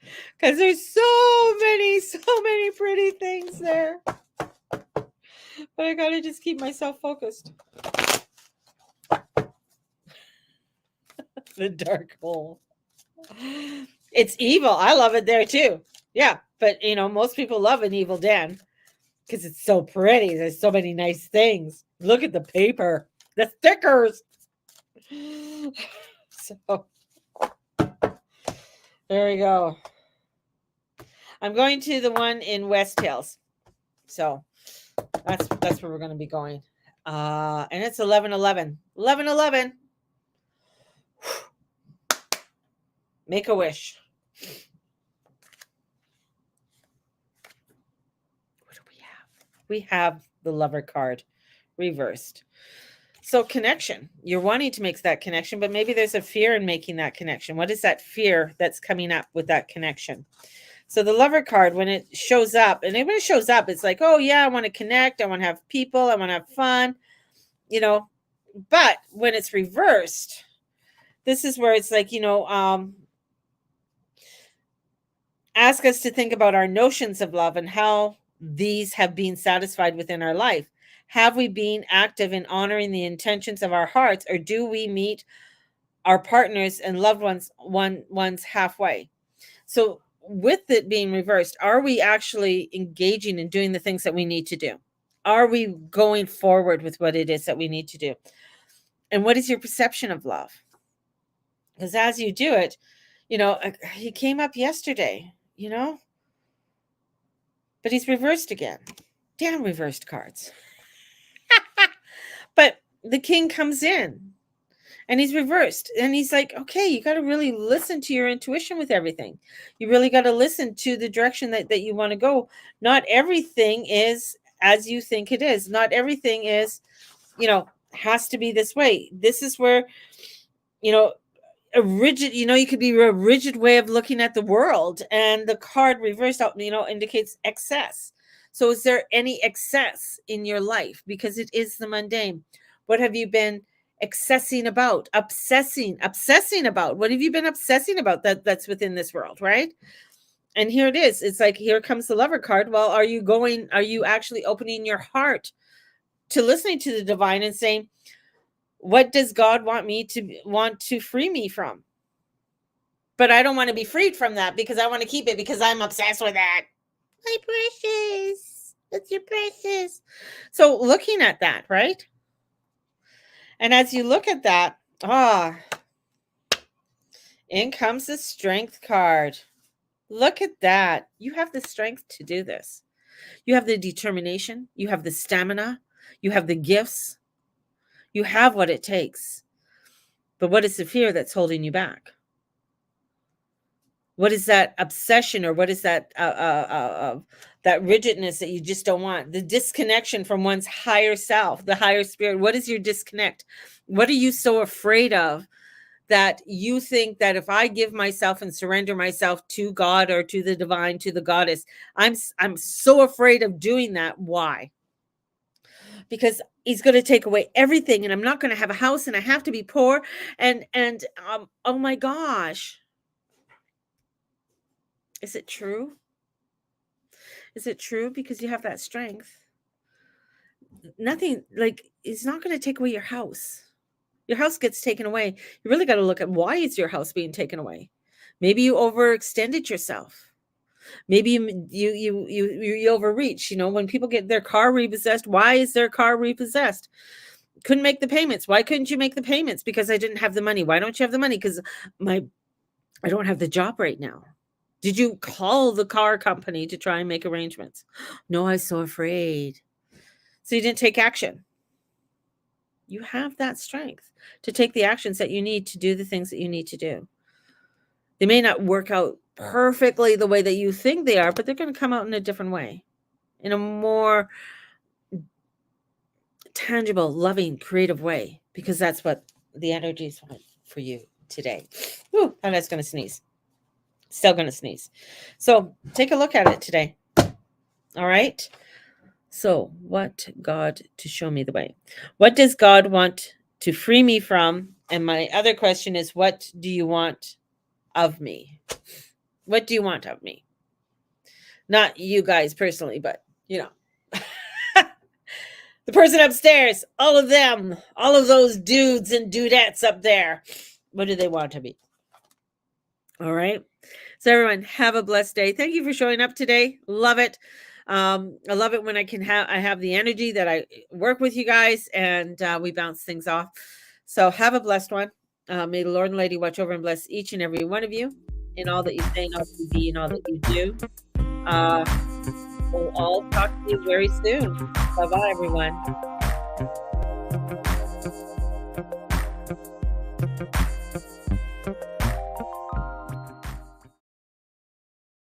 [SPEAKER 1] Because there's so many pretty things there. But I got to just keep myself focused. The dark hole. It's evil. I love it there too. Yeah. But, most people love an evil den because it's so pretty. There's so many nice things. Look at the paper. The stickers. So there we go. I'm going to the one in West Hills. So that's where we're going to be going. And it's 11/11. 11/11. Make a wish. What do we have? We have the Lover card reversed. So connection. You're wanting to make that connection, but maybe there's a fear in making that connection. What is that fear that's coming up with that connection? So the Lover card, when it shows up, and when it shows up, it's like, oh yeah, I want to connect. I want to have people. I want to have fun, you know. But when it's reversed, this is where it's like, ask us to think about our notions of love and how these have been satisfied within our life. Have we been active in honoring the intentions of our hearts, or do we meet our partners and loved ones halfway? So with it being reversed, are we actually engaging in doing the things that we need to do? Are we going forward with what it is that we need to do? And what is your perception of love? Because as you do it, he came up yesterday, but he's reversed again. Damn reversed cards. But the king comes in. And he's reversed. And he's like, okay, you got to really listen to your intuition with everything. You really got to listen to the direction that you want to go. Not everything is as you think it is. Not everything is, has to be this way. This is where, a rigid, you could be a rigid way of looking at the world. And the card reversed out, indicates excess. So is there any excess in your life? Because it is the mundane. What have you been obsessing about? Obsessing about? What have you been obsessing about that's within this world, right? And here it is. It's like, here comes the Lover card. Well, are you actually opening your heart to listening to the divine and saying, what does God want to free me from? But I don't want to be freed from that because I want to keep it because I'm obsessed with that. My precious. It's your precious. So looking at that, right? And as you look at that, in comes the Strength card. Look at that. You have the strength to do this. You have the determination. You have the stamina. You have the gifts. You have what it takes. But what is the fear that's holding you back? What is that obsession, or what is that that rigidness that you just don't want? The disconnection from one's higher self, the higher spirit. What is your disconnect? What are you so afraid of that you think that if I give myself and surrender myself to God or to the divine, to the goddess, I'm so afraid of doing that? Why? Because he's going to take away everything, and I'm not going to have a house, and I have to be poor, and oh my gosh. Is it true? Is it true? Because you have that strength. Nothing, like, it's not going to take away your house. Your house gets taken away. You really got to look at, why is your house being taken away? Maybe you overextended yourself. Maybe you overreach. When people get their car repossessed, why is their car repossessed? Couldn't make the payments. Why couldn't you make the payments? Because I didn't have the money. Why don't you have the money? Because I don't have the job right now. Did you call the car company to try and make arrangements? No, I was so afraid. So you didn't take action. You have that strength to take the actions that you need to do the things that you need to do. They may not work out perfectly the way that you think they are, but they're going to come out in a different way, in a more tangible, loving, creative way, because that's what the energies want for you today. Ooh, and that's going to sneeze. Still going to sneeze. So take a look at it today. All right. So what God to show me the way? What does God want to free me from? And my other question is, what do you want of me? What do you want of me? Not you guys personally, but the person upstairs, all of them, all of those dudes and dudettes up there. What do they want of me? All right. So everyone, have a blessed day. Thank you for showing up today. Love it. I love it when I have the energy that I work with you guys and we bounce things off. So have a blessed one. May the Lord and Lady watch over and bless each and every one of you in all that you say, and all that you be, and all that you do. We'll all talk to you very soon. Bye-bye, everyone.